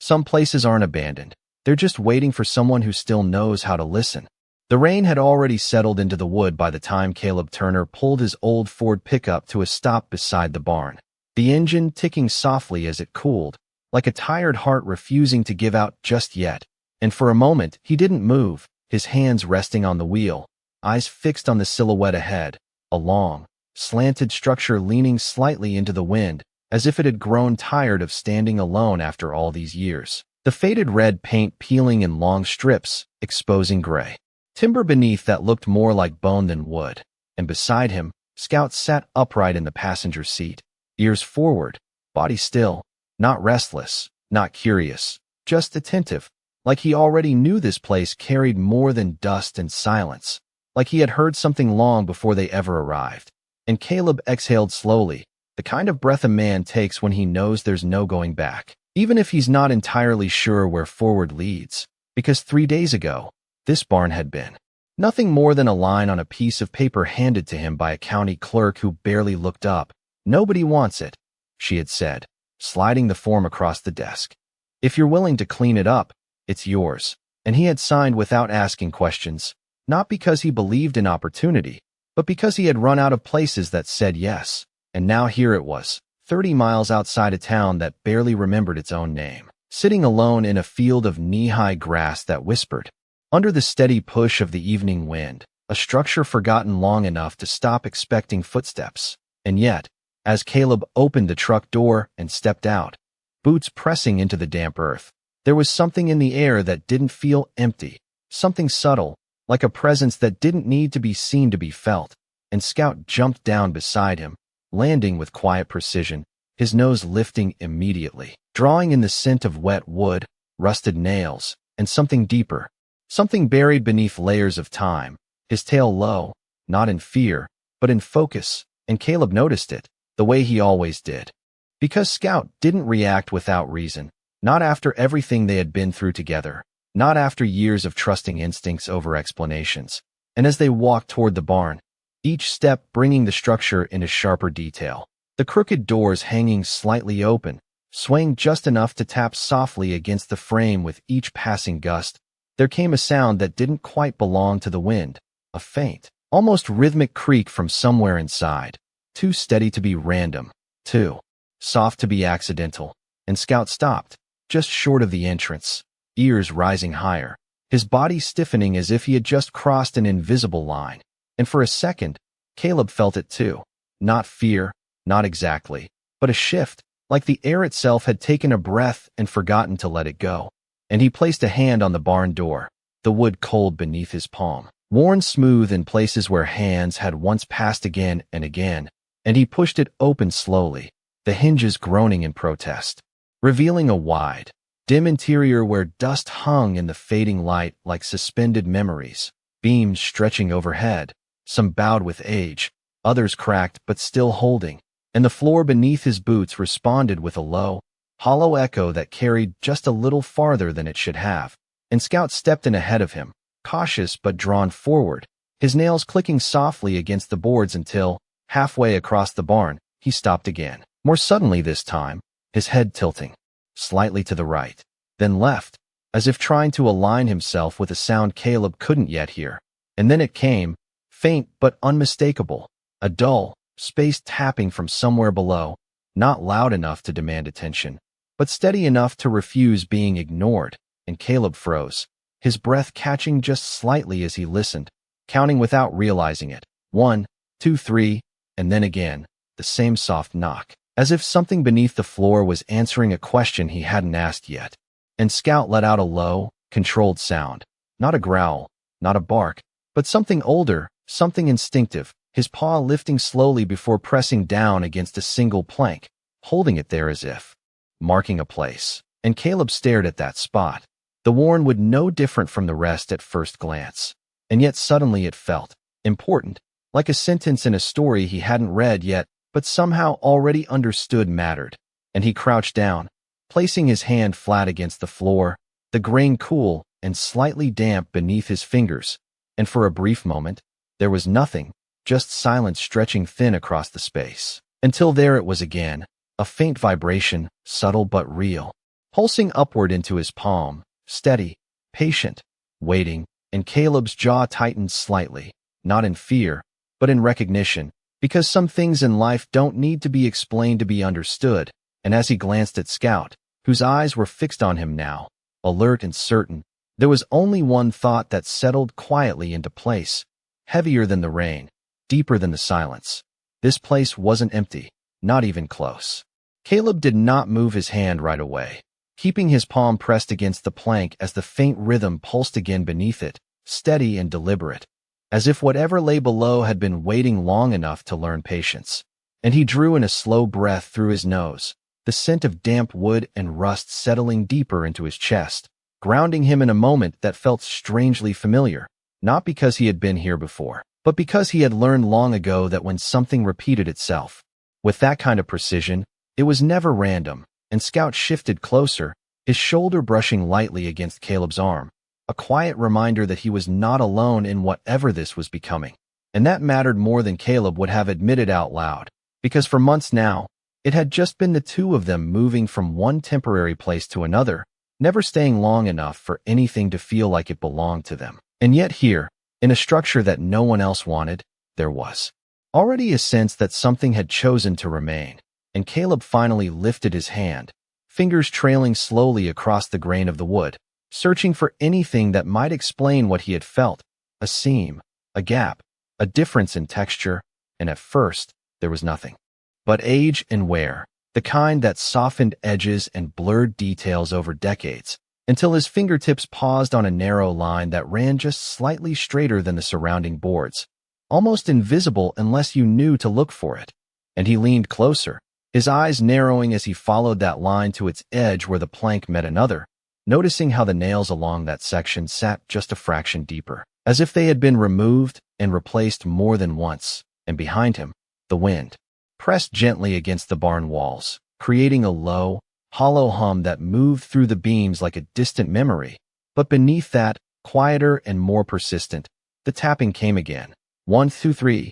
Some places aren't abandoned. They're just waiting for someone who still knows how to listen. The rain had already settled into the wood by the time Caleb Turner pulled his old Ford pickup to a stop beside the barn. The engine ticking softly as it cooled, like a tired heart refusing to give out just yet. And for a moment, he didn't move, his hands resting on the wheel, eyes fixed on the silhouette ahead, a long, slanted structure leaning slightly into the wind, as if it had grown tired of standing alone after all these years. The faded red paint peeling in long strips, exposing gray timber beneath that looked more like bone than wood. And beside him, Scout sat upright in the passenger seat, ears forward, body still, not restless, not curious, just attentive, like he already knew this place carried more than dust and silence, like he had heard something long before they ever arrived. And Caleb exhaled slowly, the kind of breath a man takes when he knows there's no going back, even if he's not entirely sure where forward leads. Because 3 days ago, this barn had been nothing more than a line on a piece of paper handed to him by a county clerk who barely looked up. "Nobody wants it," she had said, sliding the form across the desk. "If you're willing to clean it up, it's yours." And he had signed without asking questions, not because he believed in opportunity, but because he had run out of places that said yes. And now here it was, 30 miles outside a town that barely remembered its own name, sitting alone in a field of knee-high grass that whispered. Under the steady push of the evening wind, a structure forgotten long enough to stop expecting footsteps. And yet, as Caleb opened the truck door and stepped out, boots pressing into the damp earth, there was something in the air that didn't feel empty, something subtle, like a presence that didn't need to be seen to be felt. And Scout jumped down beside him, landing with quiet precision, his nose lifting immediately, drawing in the scent of wet wood, rusted nails, and something deeper, something buried beneath layers of time, his tail low, not in fear, but in focus. And Caleb noticed it, the way he always did. Because Scout didn't react without reason, not after everything they had been through together, not after years of trusting instincts over explanations. And as they walked toward the barn, each step bringing the structure into sharper detail, the crooked doors hanging slightly open, swaying just enough to tap softly against the frame with each passing gust, there came a sound that didn't quite belong to the wind, a faint, almost rhythmic creak from somewhere inside, too steady to be random, too soft to be accidental. And Scout stopped, just short of the entrance, ears rising higher, his body stiffening as if he had just crossed an invisible line. And for a second, Caleb felt it too. Not fear, not exactly, but a shift, like the air itself had taken a breath and forgotten to let it go. And he placed a hand on the barn door, the wood cold beneath his palm, worn smooth in places where hands had once passed again and again, and he pushed it open slowly, the hinges groaning in protest, revealing a wide, dim interior where dust hung in the fading light like suspended memories, beams stretching overhead, some bowed with age, others cracked but still holding, and the floor beneath his boots responded with a low, hollow echo that carried just a little farther than it should have. And Scout stepped in ahead of him, cautious but drawn forward, his nails clicking softly against the boards until, halfway across the barn, he stopped again, more suddenly this time, his head tilting, slightly to the right, then left, as if trying to align himself with a sound Caleb couldn't yet hear. And then it came, faint but unmistakable, a dull, spaced tapping from somewhere below, not loud enough to demand attention, but steady enough to refuse being ignored. And Caleb froze, his breath catching just slightly as he listened, counting without realizing it. 1, 2, 3, and then again, the same soft knock, as if something beneath the floor was answering a question he hadn't asked yet. And Scout let out a low, controlled sound, not a growl, not a bark, but something older, something instinctive, his paw lifting slowly before pressing down against a single plank, holding it there as if marking a place. And Caleb stared at that spot, the worn wood no different from the rest at first glance. And yet suddenly it felt important, like a sentence in a story he hadn't read yet, but somehow already understood mattered. And he crouched down, placing his hand flat against the floor, the grain cool and slightly damp beneath his fingers. And for a brief moment, there was nothing, just silence stretching thin across the space. Until there it was again, a faint vibration, subtle but real, pulsing upward into his palm, steady, patient, waiting, and Caleb's jaw tightened slightly, not in fear, but in recognition, because some things in life don't need to be explained to be understood. And as he glanced at Scout, whose eyes were fixed on him now, alert and certain, there was only one thought that settled quietly into place, heavier than the rain, deeper than the silence. This place wasn't empty, not even close. Caleb did not move his hand right away, keeping his palm pressed against the plank as the faint rhythm pulsed again beneath it, steady and deliberate, as if whatever lay below had been waiting long enough to learn patience. And he drew in a slow breath through his nose, the scent of damp wood and rust settling deeper into his chest, grounding him in a moment that felt strangely familiar, not because he had been here before, but because he had learned long ago that when something repeated itself, with that kind of precision, it was never random. And Scout shifted closer, his shoulder brushing lightly against Caleb's arm, a quiet reminder that he was not alone in whatever this was becoming. And that mattered more than Caleb would have admitted out loud, because for months now, it had just been the two of them moving from one temporary place to another, never staying long enough for anything to feel like it belonged to them. And yet here, in a structure that no one else wanted, there was already a sense that something had chosen to remain. And Caleb finally lifted his hand, fingers trailing slowly across the grain of the wood, searching for anything that might explain what he had felt, a seam, a gap, a difference in texture, and at first, there was nothing. But age and wear, the kind that softened edges and blurred details over decades, until his fingertips paused on a narrow line that ran just slightly straighter than the surrounding boards, almost invisible unless you knew to look for it. And he leaned closer, his eyes narrowing as he followed that line to its edge where the plank met another, noticing how the nails along that section sat just a fraction deeper, as if they had been removed and replaced more than once. And behind him, the wind pressed gently against the barn walls, creating a low, hollow hum that moved through the beams like a distant memory. But beneath that, quieter and more persistent, the tapping came again. 1, 2, 3.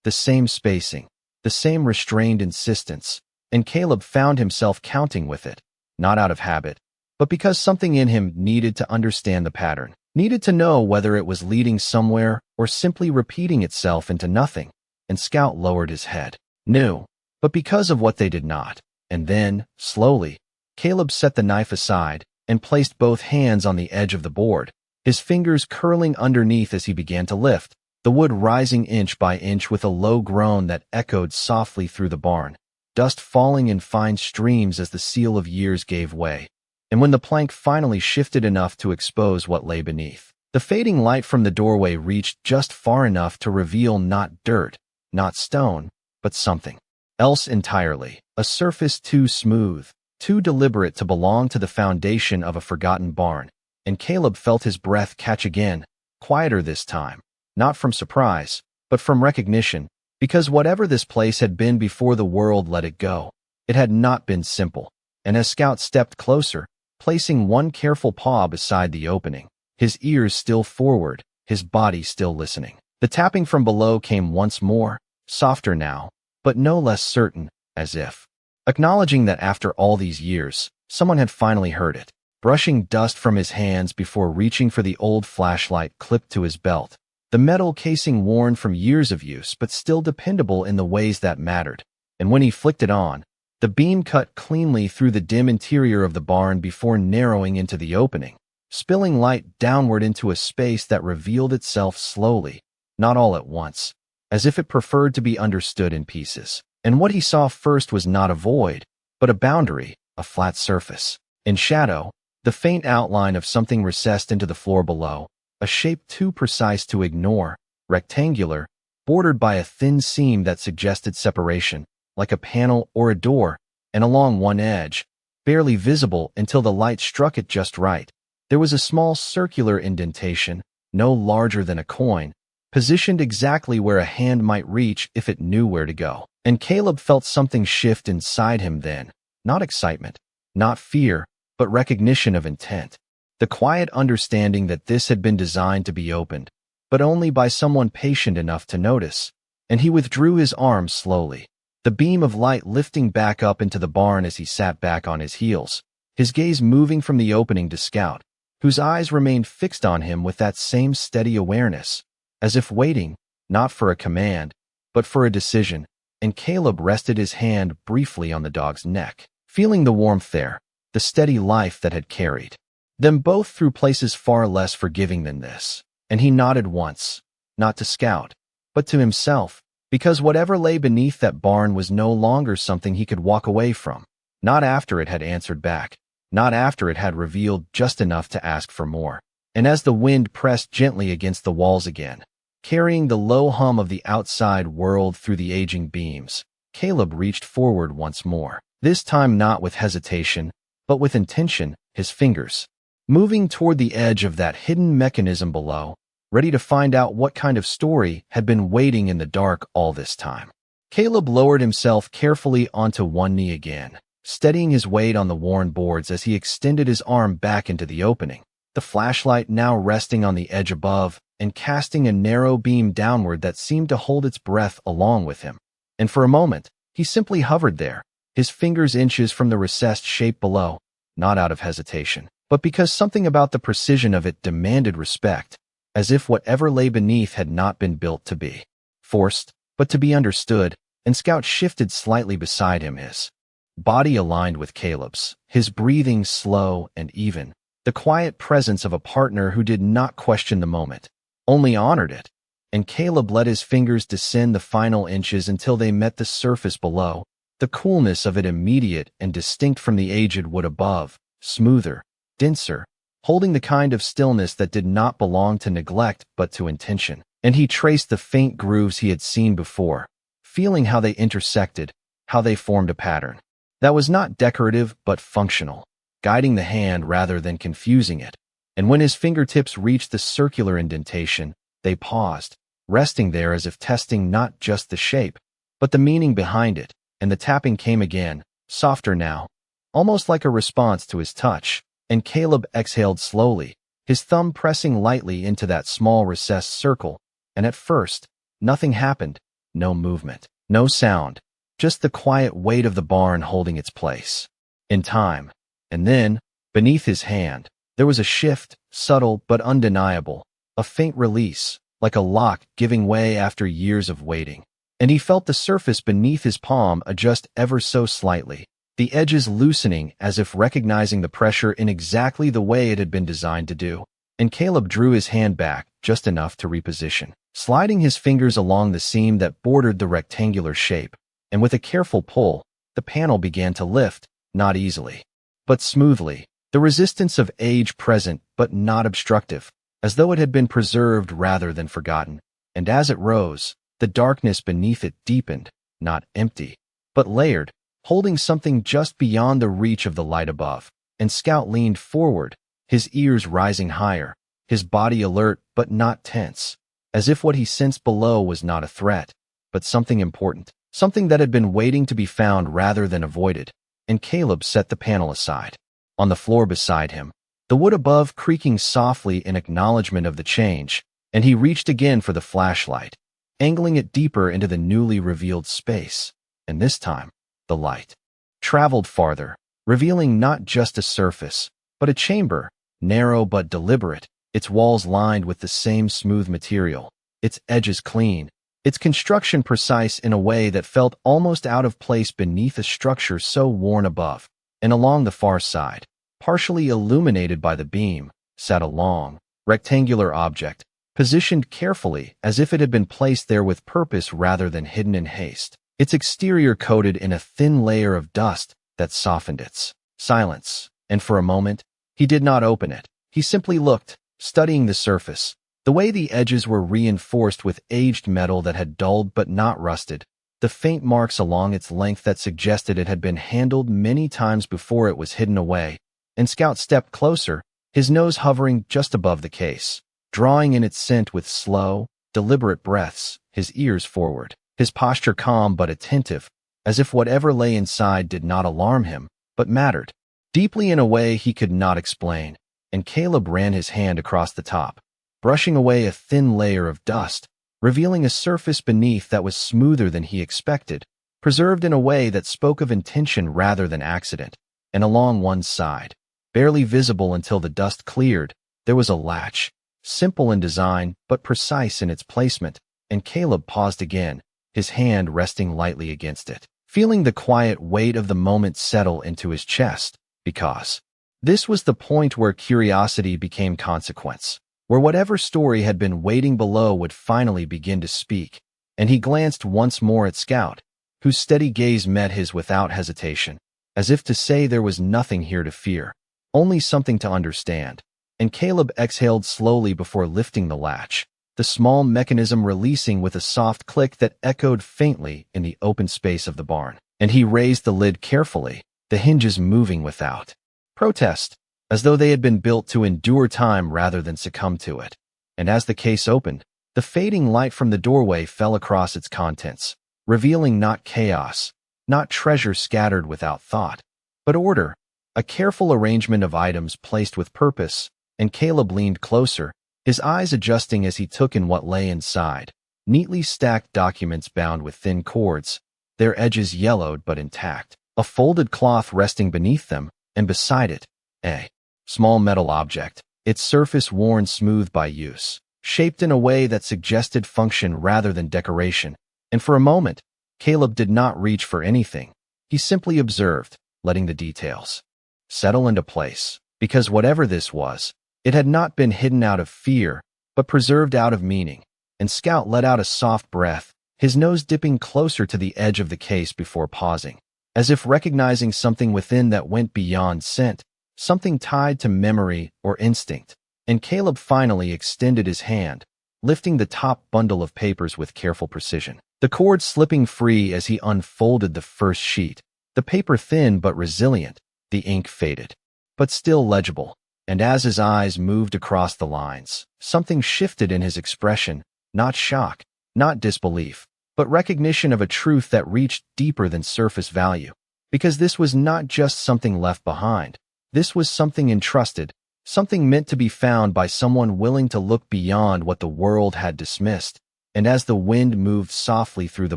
The same spacing, the same restrained insistence, and Caleb found himself counting with it, not out of habit, but because something in him needed to understand the pattern, needed to know whether it was leading somewhere or simply repeating itself into nothing. And Scout lowered his head. Knew, but because of what they did not. And then, slowly, Caleb set the knife aside and placed both hands on the edge of the board, his fingers curling underneath as he began to lift, the wood rising inch by inch with a low groan that echoed softly through the barn, dust falling in fine streams as the seal of years gave way. And when the plank finally shifted enough to expose what lay beneath, the fading light from the doorway reached just far enough to reveal not dirt, not stone, but something else entirely, a surface too smooth, too deliberate to belong to the foundation of a forgotten barn. And Caleb felt his breath catch again, quieter this time, not from surprise, but from recognition, because whatever this place had been before the world let it go, it had not been simple. And as Scout stepped closer, placing one careful paw beside the opening, his ears still forward, his body still listening, the tapping from below came once more, softer now, but no less certain, as if acknowledging that after all these years, someone had finally heard it, brushing dust from his hands before reaching for the old flashlight clipped to his belt, the metal casing worn from years of use but still dependable in the ways that mattered. And when he flicked it on, the beam cut cleanly through the dim interior of the barn before narrowing into the opening, spilling light downward into a space that revealed itself slowly, not all at once, as if it preferred to be understood in pieces. And what he saw first was not a void, but a boundary, a flat surface. In shadow, the faint outline of something recessed into the floor below, a shape too precise to ignore, rectangular, bordered by a thin seam that suggested separation, like a panel or a door, and along one edge, barely visible until the light struck it just right, there was a small circular indentation, no larger than a coin, positioned exactly where a hand might reach if it knew where to go. And Caleb felt something shift inside him then, not excitement, not fear, but recognition of intent. The quiet understanding that this had been designed to be opened, but only by someone patient enough to notice. And he withdrew his arm slowly, the beam of light lifting back up into the barn as he sat back on his heels, his gaze moving from the opening to Scout, whose eyes remained fixed on him with that same steady awareness, as if waiting, not for a command, but for a decision, and Caleb rested his hand briefly on the dog's neck, feeling the warmth there, the steady life that had carried them both through places far less forgiving than this. And he nodded once, not to Scout, but to himself, because whatever lay beneath that barn was no longer something he could walk away from, not after it had answered back, not after it had revealed just enough to ask for more. And as the wind pressed gently against the walls again, carrying the low hum of the outside world through the aging beams, Caleb reached forward once more, this time not with hesitation, but with intention, his fingers moving toward the edge of that hidden mechanism below, ready to find out what kind of story had been waiting in the dark all this time. Caleb lowered himself carefully onto one knee again, steadying his weight on the worn boards as he extended his arm back into the opening, the flashlight now resting on the edge above and casting a narrow beam downward that seemed to hold its breath along with him. And for a moment, he simply hovered there, his fingers inches from the recessed shape below, not out of hesitation, but because something about the precision of it demanded respect, as if whatever lay beneath had not been built to be forced, but to be understood. And Scout shifted slightly beside him, his body aligned with Caleb's, his breathing slow and even, the quiet presence of a partner who did not question the moment, only honored it. And Caleb let his fingers descend the final inches until they met the surface below, the coolness of it immediate and distinct from the aged wood above, smoother, denser, holding the kind of stillness that did not belong to neglect but to intention. And he traced the faint grooves he had seen before, feeling how they intersected, how they formed a pattern that was not decorative but functional, guiding the hand rather than confusing it. And when his fingertips reached the circular indentation, they paused, resting there as if testing not just the shape, but the meaning behind it. And the tapping came again, softer now, almost like a response to his touch. And Caleb exhaled slowly, his thumb pressing lightly into that small recessed circle. And at first, nothing happened, no movement, no sound, just the quiet weight of the barn holding its place. In time, and then, beneath his hand, there was a shift, subtle but undeniable, a faint release, like a lock giving way after years of waiting. And he felt the surface beneath his palm adjust ever so slightly, the edges loosening as if recognizing the pressure in exactly the way it had been designed to do. And Caleb drew his hand back just enough to reposition, sliding his fingers along the seam that bordered the rectangular shape. And with a careful pull, the panel began to lift, not easily, but smoothly, the resistance of age present but not obstructive, as though it had been preserved rather than forgotten. And as it rose, the darkness beneath it deepened, not empty, but layered, holding something just beyond the reach of the light above. And Scout leaned forward, his ears rising higher, his body alert but not tense, as if what he sensed below was not a threat, but something important, something that had been waiting to be found rather than avoided. And Caleb set the panel aside. On the floor beside him, the wood above creaking softly in acknowledgement of the change, and he reached again for the flashlight, angling it deeper into the newly revealed space. And this time, the light traveled farther, revealing not just a surface, but a chamber, narrow but deliberate, its walls lined with the same smooth material, its edges clean, its construction precise in a way that felt almost out of place beneath a structure so worn above. And along the far side, partially illuminated by the beam, sat a long, rectangular object, positioned carefully as if it had been placed there with purpose rather than hidden in haste, its exterior coated in a thin layer of dust that softened its silence. And for a moment, he did not open it. He simply looked, studying the surface, the way the edges were reinforced with aged metal that had dulled but not rusted, the faint marks along its length that suggested it had been handled many times before it was hidden away. And Scout stepped closer, his nose hovering just above the case, drawing in its scent with slow, deliberate breaths, his ears forward, his posture calm but attentive, as if whatever lay inside did not alarm him, but mattered deeply in a way he could not explain. And Caleb ran his hand across the top, brushing away a thin layer of dust, revealing a surface beneath that was smoother than he expected, preserved in a way that spoke of intention rather than accident. and along one side, barely visible until the dust cleared, there was a latch, simple in design but precise in its placement, and Caleb paused again, his hand resting lightly against it, feeling the quiet weight of the moment settle into his chest, because this was the point where curiosity became consequence, where whatever story had been waiting below would finally begin to speak, and he glanced once more at Scout, whose steady gaze met his without hesitation, as if to say there was nothing here to fear, only something to understand, and Caleb exhaled slowly before lifting the latch, the small mechanism releasing with a soft click that echoed faintly in the open space of the barn, and he raised the lid carefully, the hinges moving without protest, as though they had been built to endure time rather than succumb to it. And as the case opened, the fading light from the doorway fell across its contents, revealing not chaos, not treasure scattered without thought, but order, a careful arrangement of items placed with purpose, and Caleb leaned closer, his eyes adjusting as he took in what lay inside, neatly stacked documents bound with thin cords, their edges yellowed but intact, a folded cloth resting beneath them, and beside it, a small metal object, its surface worn smooth by use, shaped in a way that suggested function rather than decoration, and for a moment, Caleb did not reach for anything. He simply observed, letting the details settle into place, because whatever this was, it had not been hidden out of fear, but preserved out of meaning, and Scout let out a soft breath, his nose dipping closer to the edge of the case before pausing, as if recognizing something within that went beyond scent, something tied to memory or instinct, and Caleb finally extended his hand, lifting the top bundle of papers with careful precision, the cord slipping free as he unfolded the first sheet, the paper thin but resilient, the ink faded, but still legible, and as his eyes moved across the lines, something shifted in his expression, not shock, not disbelief, but recognition of a truth that reached deeper than surface value. Because this was not just something left behind. This was something entrusted, something meant to be found by someone willing to look beyond what the world had dismissed. And as the wind moved softly through the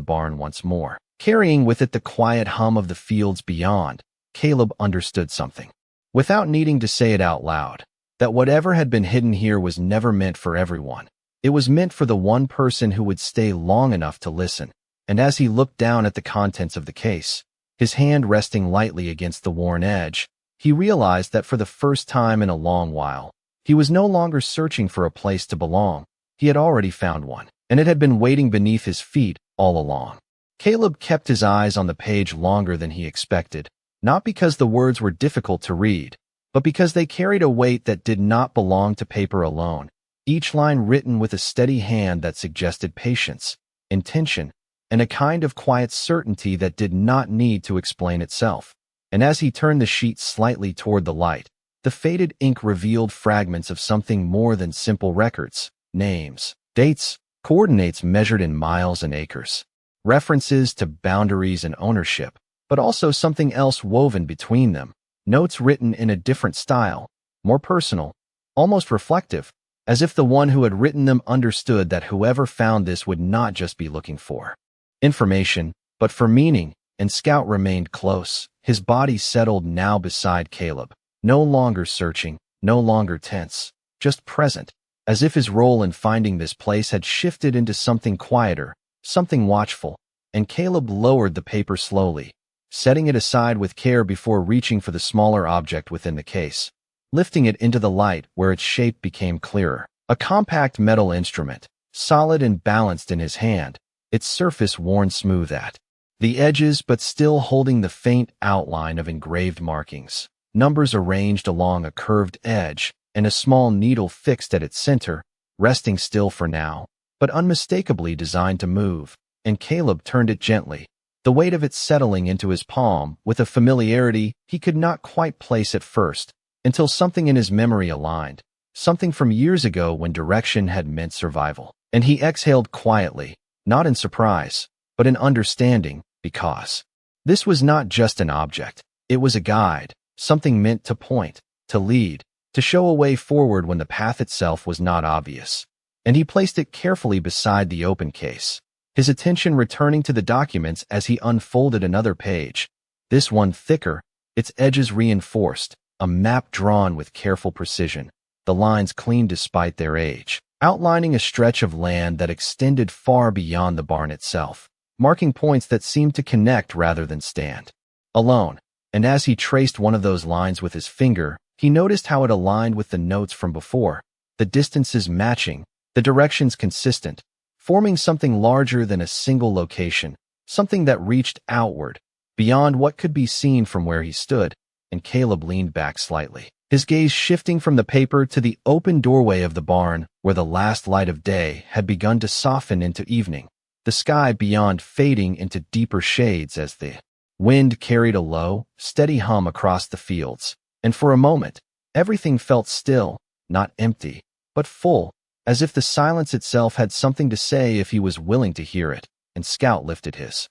barn once more, carrying with it the quiet hum of the fields beyond, Caleb understood something, without needing to say it out loud, that whatever had been hidden here was never meant for everyone. It was meant for the one person who would stay long enough to listen, and as he looked down at the contents of the case, his hand resting lightly against the worn edge, he realized that for the first time in a long while, he was no longer searching for a place to belong. He had already found one, and it had been waiting beneath his feet all along. Caleb kept his eyes on the page longer than he expected, not because the words were difficult to read, but because they carried a weight that did not belong to paper alone. Each line written with a steady hand that suggested patience, intention, and a kind of quiet certainty that did not need to explain itself. And as he turned the sheet slightly toward the light, the faded ink revealed fragments of something more than simple records, names, dates, coordinates measured in miles and acres, references to boundaries and ownership, but also something else woven between them, notes written in a different style, more personal, almost reflective, as if the one who had written them understood that whoever found this would not just be looking for information, but for meaning, and Scout remained close, his body settled now beside Caleb, no longer searching, no longer tense, just present, as if his role in finding this place had shifted into something quieter, something watchful, and Caleb lowered the paper slowly, setting it aside with care before reaching for the smaller object within the case, lifting it into the light where its shape became clearer. A compact metal instrument, solid and balanced in his hand, its surface worn smooth at the edges but still holding the faint outline of engraved markings, numbers arranged along a curved edge, and a small needle fixed at its center, resting still for now, but unmistakably designed to move, and Caleb turned it gently, the weight of it settling into his palm with a familiarity he could not quite place at first, until something in his memory aligned, something from years ago when direction had meant survival. And he exhaled quietly, not in surprise, but in understanding, because this was not just an object, it was a guide, something meant to point, to lead, to show a way forward when the path itself was not obvious. And he placed it carefully beside the open case, his attention returning to the documents as he unfolded another page, this one thicker, its edges reinforced, a map drawn with careful precision, the lines clean despite their age, outlining a stretch of land that extended far beyond the barn itself, marking points that seemed to connect rather than stand alone. And as he traced one of those lines with his finger, he noticed how it aligned with the notes from before, the distances matching, the directions consistent, forming something larger than a single location, something that reached outward, beyond what could be seen from where he stood. And Caleb leaned back slightly, his gaze shifting from the paper to the open doorway of the barn where the last light of day had begun to soften into evening, the sky beyond fading into deeper shades as the wind carried a low, steady hum across the fields. And for a moment, everything felt still, not empty, but full, as if the silence itself had something to say if he was willing to hear it. And Scout lifted his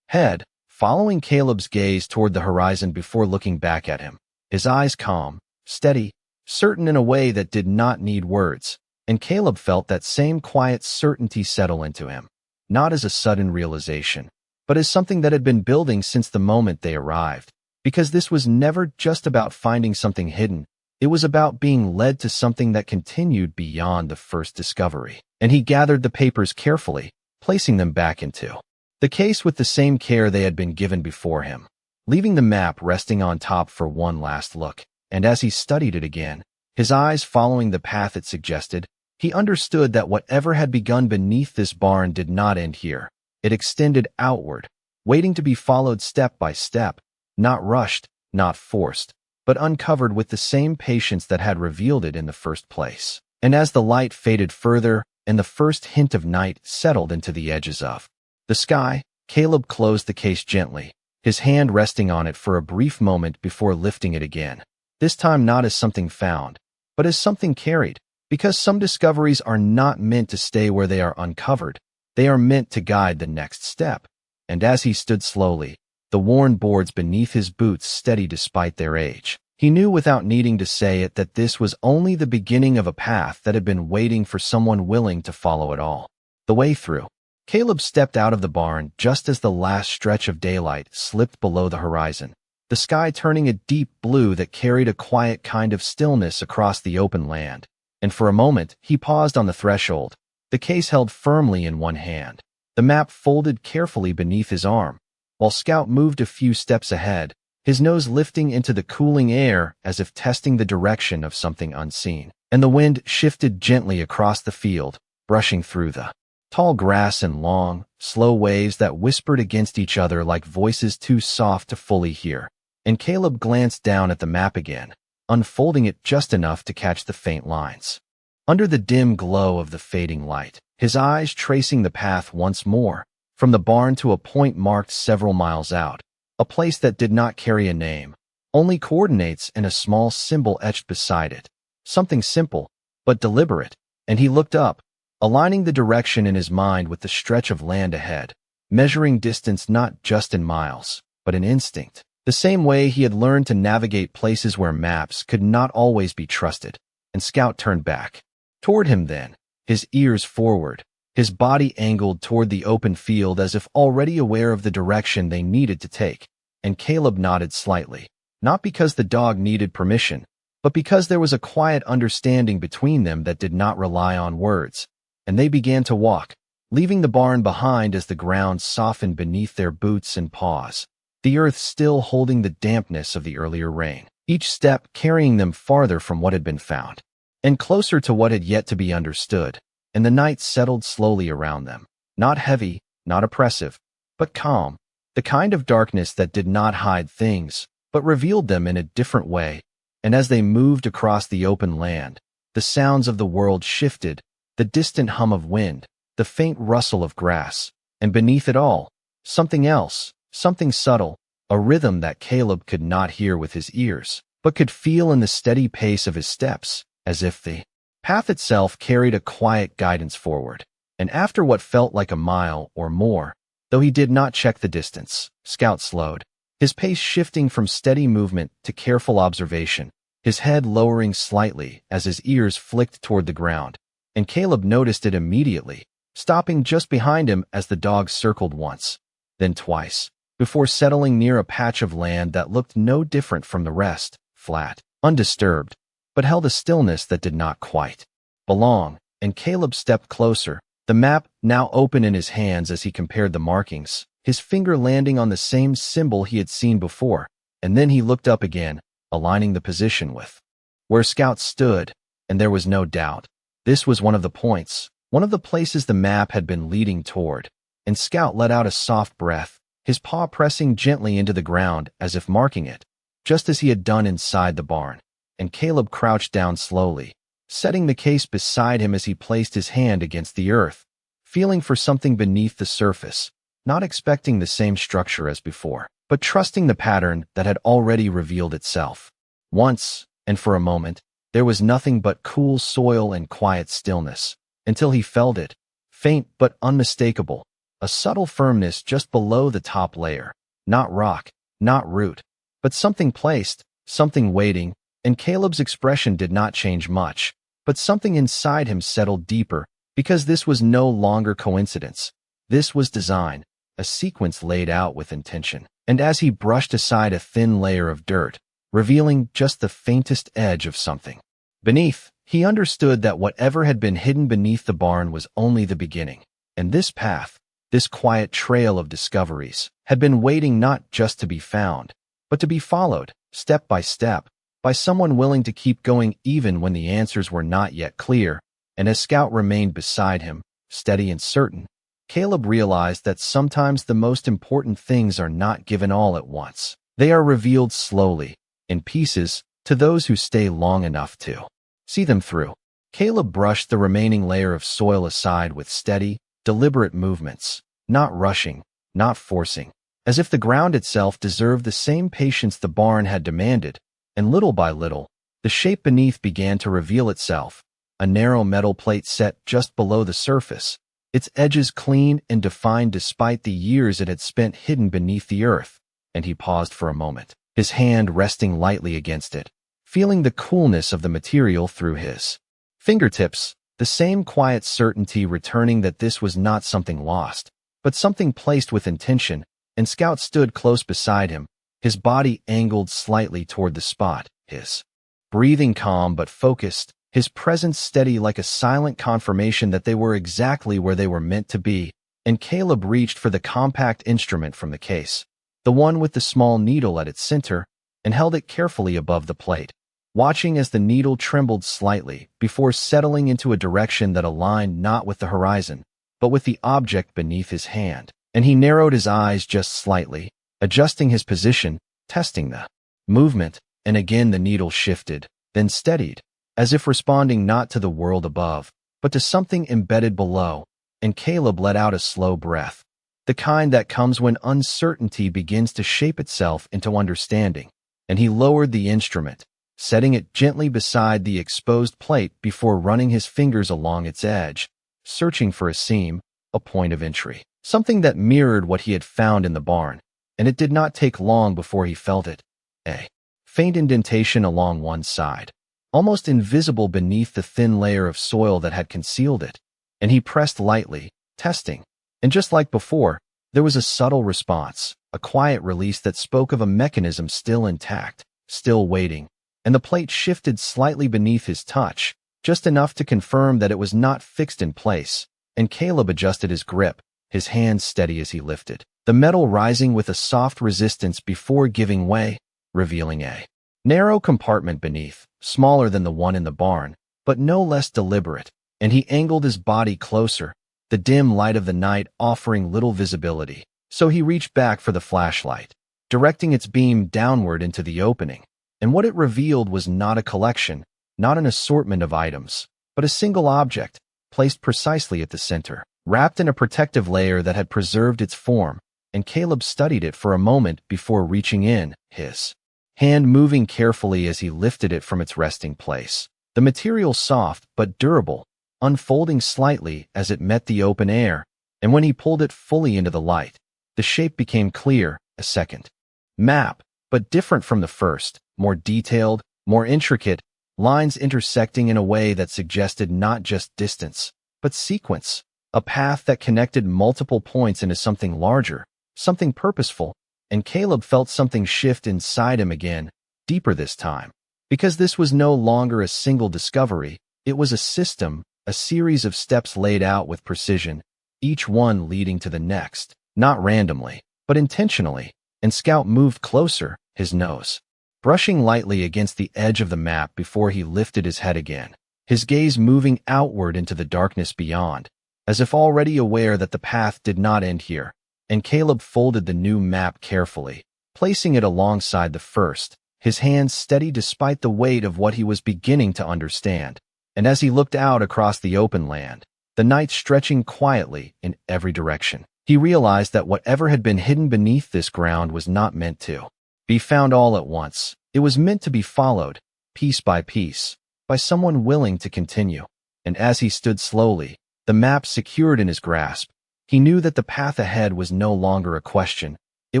head, following Caleb's gaze toward the horizon before looking back at him, his eyes calm, steady, certain in a way that did not need words. And Caleb felt that same quiet certainty settle into him, not as a sudden realization, but as something that had been building since the moment they arrived. Because this was never just about finding something hidden, it was about being led to something that continued beyond the first discovery. And he gathered the papers carefully, placing them back into the case with the same care they had been given before him, leaving the map resting on top for one last look. And as he studied it again, his eyes following the path it suggested, he understood that whatever had begun beneath this barn did not end here. It extended outward, waiting to be followed step by step, not rushed, not forced, but uncovered with the same patience that had revealed it in the first place. And as the light faded further and the first hint of night settled into the edges of the sky, Caleb closed the case gently, his hand resting on it for a brief moment before lifting it again, this time not as something found, but as something carried, because some discoveries are not meant to stay where they are uncovered. They are meant to guide the next step. And as he stood slowly, the worn boards beneath his boots steady despite their age, he knew without needing to say it that this was only the beginning of a path that had been waiting for someone willing to follow it all the way through. Caleb stepped out of the barn just as the last stretch of daylight slipped below the horizon, the sky turning a deep blue that carried a quiet kind of stillness across the open land. And for a moment, he paused on the threshold, the case held firmly in one hand, the map folded carefully beneath his arm, while Scout moved a few steps ahead, his nose lifting into the cooling air as if testing the direction of something unseen. And the wind shifted gently across the field, brushing through the tall grass in long, slow waves that whispered against each other like voices too soft to fully hear. And Caleb glanced down at the map again, unfolding it just enough to catch the faint lines under the dim glow of the fading light, his eyes tracing the path once more, from the barn to a point marked several miles out, a place that did not carry a name, only coordinates and a small symbol etched beside it. Something simple, but deliberate. And he looked up, aligning the direction in his mind with the stretch of land ahead, measuring distance not just in miles, but in instinct, the same way he had learned to navigate places where maps could not always be trusted. And Scout turned back toward him then, his ears forward, his body angled toward the open field as if already aware of the direction they needed to take. And Caleb nodded slightly, not because the dog needed permission, but because there was a quiet understanding between them that did not rely on words. And they began to walk, leaving the barn behind as the ground softened beneath their boots and paws, the earth still holding the dampness of the earlier rain, each step carrying them farther from what had been found, and closer to what had yet to be understood. And the night settled slowly around them, not heavy, not oppressive, but calm, the kind of darkness that did not hide things, but revealed them in a different way. And as they moved across the open land, the sounds of the world shifted, the distant hum of wind, the faint rustle of grass, and beneath it all, something else, something subtle, a rhythm that Caleb could not hear with his ears, but could feel in the steady pace of his steps, as if the path itself carried a quiet guidance forward. And after what felt like a mile or more, though he did not check the distance, Scout slowed, his pace shifting from steady movement to careful observation, his head lowering slightly as his ears flicked toward the ground. And Caleb noticed it immediately, stopping just behind him as the dog circled once, then twice, before settling near a patch of land that looked no different from the rest, flat, undisturbed, but held a stillness that did not quite belong, and Caleb stepped closer, the map now open in his hands as he compared the markings, his finger landing on the same symbol he had seen before, and then he looked up again, aligning the position with where Scout stood, and there was no doubt. This was one of the points, one of the places the map had been leading toward, and Scout let out a soft breath, his paw pressing gently into the ground as if marking it, just as he had done inside the barn, and Caleb crouched down slowly, setting the case beside him as he placed his hand against the earth, feeling for something beneath the surface, not expecting the same structure as before, but trusting the pattern that had already revealed itself. Once, and for a moment, there was nothing but cool soil and quiet stillness, until he felt it, faint but unmistakable, a subtle firmness just below the top layer, not rock, not root, but something placed, something waiting, and Caleb's expression did not change much, but something inside him settled deeper, because this was no longer coincidence. This was design, a sequence laid out with intention. And as he brushed aside a thin layer of dirt, revealing just the faintest edge of something beneath, he understood that whatever had been hidden beneath the barn was only the beginning. And this path, this quiet trail of discoveries, had been waiting not just to be found, but to be followed, step, by someone willing to keep going even when the answers were not yet clear. And as Scout remained beside him, steady and certain, Caleb realized that sometimes the most important things are not given all at once. They are revealed slowly, in pieces, to those who stay long enough to see them through. Caleb brushed the remaining layer of soil aside with steady, deliberate movements, not rushing, not forcing, as if the ground itself deserved the same patience the barn had demanded, and little by little, the shape beneath began to reveal itself, a narrow metal plate set just below the surface, its edges clean and defined despite the years it had spent hidden beneath the earth, and he paused for a moment, his hand resting lightly against it, feeling the coolness of the material through his fingertips, the same quiet certainty returning that this was not something lost, but something placed with intention, and Scout stood close beside him, his body angled slightly toward the spot, his breathing calm but focused, his presence steady like a silent confirmation that they were exactly where they were meant to be, and Caleb reached for the compact instrument from the case, the one with the small needle at its center, and held it carefully above the plate, watching as the needle trembled slightly before settling into a direction that aligned not with the horizon, but with the object beneath his hand, and he narrowed his eyes just slightly, adjusting his position, testing the movement, and again the needle shifted, then steadied, as if responding not to the world above, but to something embedded below, and Caleb let out a slow breath, the kind that comes when uncertainty begins to shape itself into understanding, and he lowered the instrument, setting it gently beside the exposed plate before running his fingers along its edge, searching for a seam, a point of entry, something that mirrored what he had found in the barn, and it did not take long before he felt it, a faint indentation along one side, almost invisible beneath the thin layer of soil that had concealed it, and he pressed lightly, testing, and just like before, there was a subtle response, a quiet release that spoke of a mechanism still intact, still waiting, and the plate shifted slightly beneath his touch, just enough to confirm that it was not fixed in place, and Caleb adjusted his grip, his hand steady as he lifted, the metal rising with a soft resistance before giving way, revealing a narrow compartment beneath, smaller than the one in the barn, but no less deliberate, and he angled his body closer, the dim light of the night offering little visibility, so he reached back for the flashlight, directing its beam downward into the opening, and what it revealed was not a collection, not an assortment of items, but a single object, placed precisely at the center, wrapped in a protective layer that had preserved its form, and Caleb studied it for a moment before reaching in, his hand moving carefully as he lifted it from its resting place, the material soft but durable, unfolding slightly as it met the open air, and when he pulled it fully into the light, the shape became clear, a second map, but different from the first, more detailed, more intricate, lines intersecting in a way that suggested not just distance, but sequence, a path that connected multiple points into something larger, something purposeful, and Caleb felt something shift inside him again, deeper this time. Because this was no longer a single discovery, it was a system, a series of steps laid out with precision, each one leading to the next, not randomly, but intentionally, and Scout moved closer, his nose brushing lightly against the edge of the map before he lifted his head again, his gaze moving outward into the darkness beyond, as if already aware that the path did not end here, and Caleb folded the new map carefully, placing it alongside the first, his hands steady despite the weight of what he was beginning to understand. And as he looked out across the open land, the night stretching quietly in every direction, he realized that whatever had been hidden beneath this ground was not meant to be found all at once. It was meant to be followed, piece by piece, by someone willing to continue. And as he stood slowly, the map secured in his grasp, he knew that the path ahead was no longer a question. It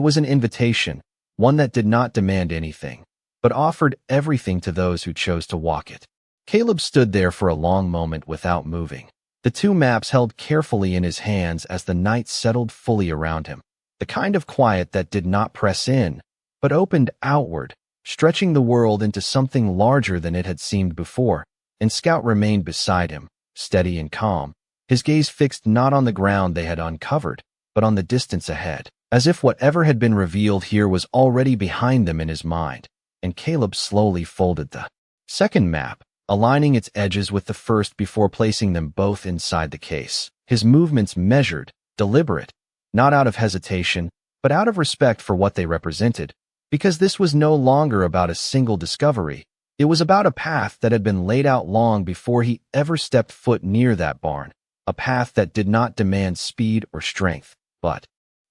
was an invitation, one that did not demand anything, but offered everything to those who chose to walk it. Caleb stood there for a long moment without moving, the two maps held carefully in his hands as the night settled fully around him, the kind of quiet that did not press in, but opened outward, stretching the world into something larger than it had seemed before. And Scout remained beside him, steady and calm, his gaze fixed not on the ground they had uncovered, but on the distance ahead, as if whatever had been revealed here was already behind them in his mind. And Caleb slowly folded the second map, aligning its edges with the first before placing them both inside the case, his movements measured, deliberate, not out of hesitation, but out of respect for what they represented. Because this was no longer about a single discovery, it was about a path that had been laid out long before he ever stepped foot near that barn, a path that did not demand speed or strength, but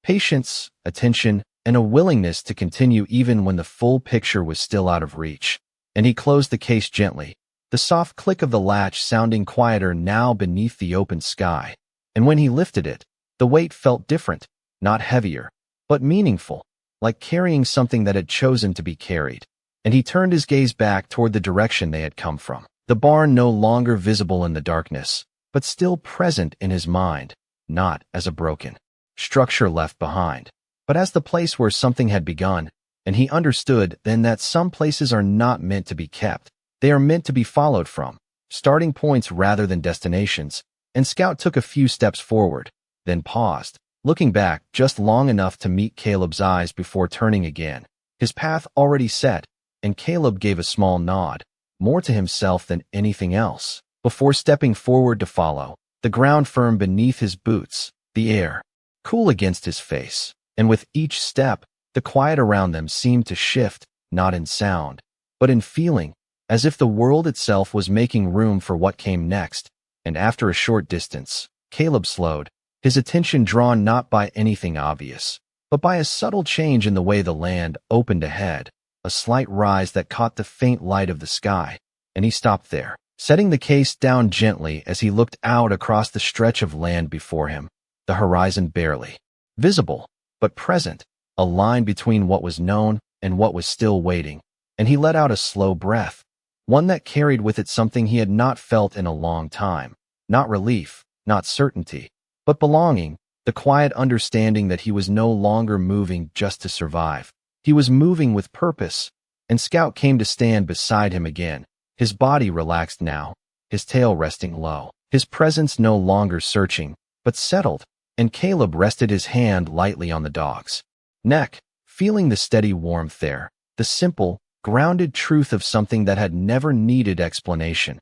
patience, attention, and a willingness to continue even when the full picture was still out of reach. And he closed the case gently, the soft click of the latch sounding quieter now beneath the open sky. And when he lifted it, the weight felt different, not heavier, but meaningful, like carrying something that had chosen to be carried. And he turned his gaze back toward the direction they had come from, the barn no longer visible in the darkness, but still present in his mind, not as a broken structure left behind, but as the place where something had begun. And he understood then that some places are not meant to be kept. They are meant to be followed from, starting points rather than destinations. And Scout took a few steps forward, then paused, looking back just long enough to meet Caleb's eyes before turning again, his path already set. And Caleb gave a small nod, more to himself than anything else, before stepping forward to follow, the ground firm beneath his boots, the air cool against his face. And with each step, the quiet around them seemed to shift, not in sound, but in feeling, as if the world itself was making room for what came next. And after a short distance, Caleb slowed, his attention drawn not by anything obvious, but by a subtle change in the way the land opened ahead, a slight rise that caught the faint light of the sky. And he stopped there, setting the case down gently as he looked out across the stretch of land before him, the horizon barely visible, but present, a line between what was known and what was still waiting. And he let out a slow breath, one that carried with it something he had not felt in a long time, not relief, not certainty, but belonging, the quiet understanding that he was no longer moving just to survive. He was moving with purpose. And Scout came to stand beside him again, his body relaxed now, his tail resting low, his presence no longer searching, but settled. And Caleb rested his hand lightly on the dog's neck, feeling the steady warmth there, the simple, grounded truth of something that had never needed explanation.